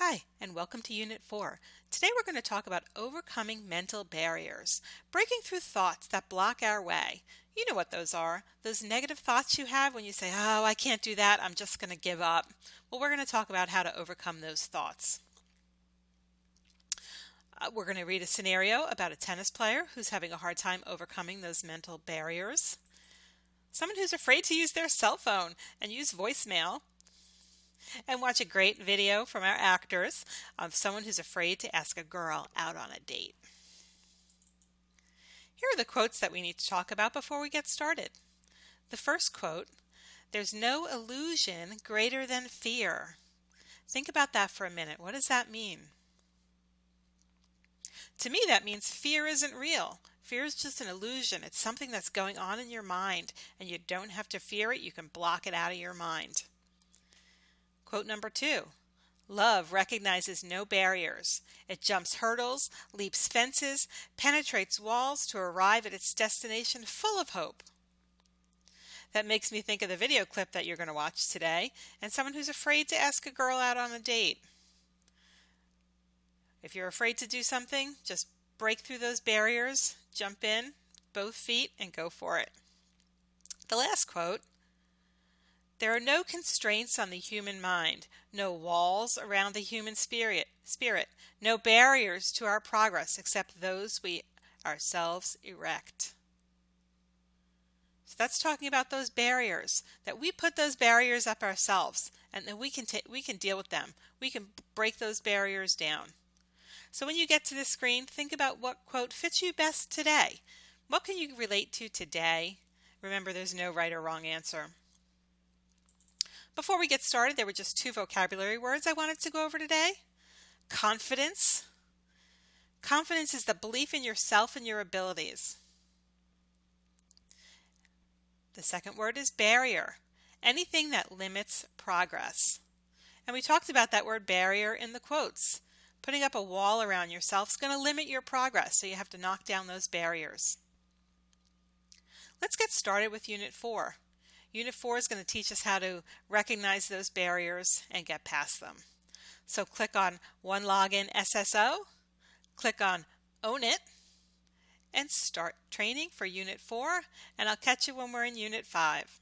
Hi, and welcome to Unit 4. Today we're going to talk about overcoming mental barriers, breaking through thoughts that block our way. You know what those are, those negative thoughts you have when you say, oh, I can't do that, I'm just going to give up. Well, we're going to talk about how to overcome those thoughts. We're going to read a scenario about a tennis player who's having a hard time overcoming those mental barriers. Someone who's afraid to use their cell phone and use voicemail. And watch a great video from our actors of someone who's afraid to ask a girl out on a date. Here are the quotes that we need to talk about before we get started. The first quote, "There's no illusion greater than fear." Think about that for a minute. What does that mean? To me, that means fear isn't real. Fear is just an illusion. It's something that's going on in your mind, and you don't have to fear it. You can block it out of your mind. Quote number 2, "Love recognizes no barriers. It jumps hurdles, leaps fences, penetrates walls to arrive at its destination full of hope." That makes me think of the video clip that you're going to watch today and someone who's afraid to ask a girl out on a date. If you're afraid to do something, just break through those barriers, jump in, both feet, and go for it. The last quote, "There are no constraints on the human mind, no walls around the human spirit, no barriers to our progress except those we ourselves erect." So that's talking about those barriers, that we put those barriers up ourselves, and then we can deal with them. We can break those barriers down. So when you get to the screen, think about what quote fits you best today. What can you relate to today? Remember, there's no right or wrong answer. Before we get started, there were just 2 vocabulary words I wanted to go over today. Confidence. Confidence is the belief in yourself and your abilities. The second word is barrier. Anything that limits progress. And we talked about that word barrier in the quotes. Putting up a wall around yourself is going to limit your progress, so you have to knock down those barriers. Let's get started with Unit 4. Unit 4 is going to teach us how to recognize those barriers and get past them. So click on One Login SSO, click on Own It, and start training for Unit 4, and I'll catch you when we're in Unit 5.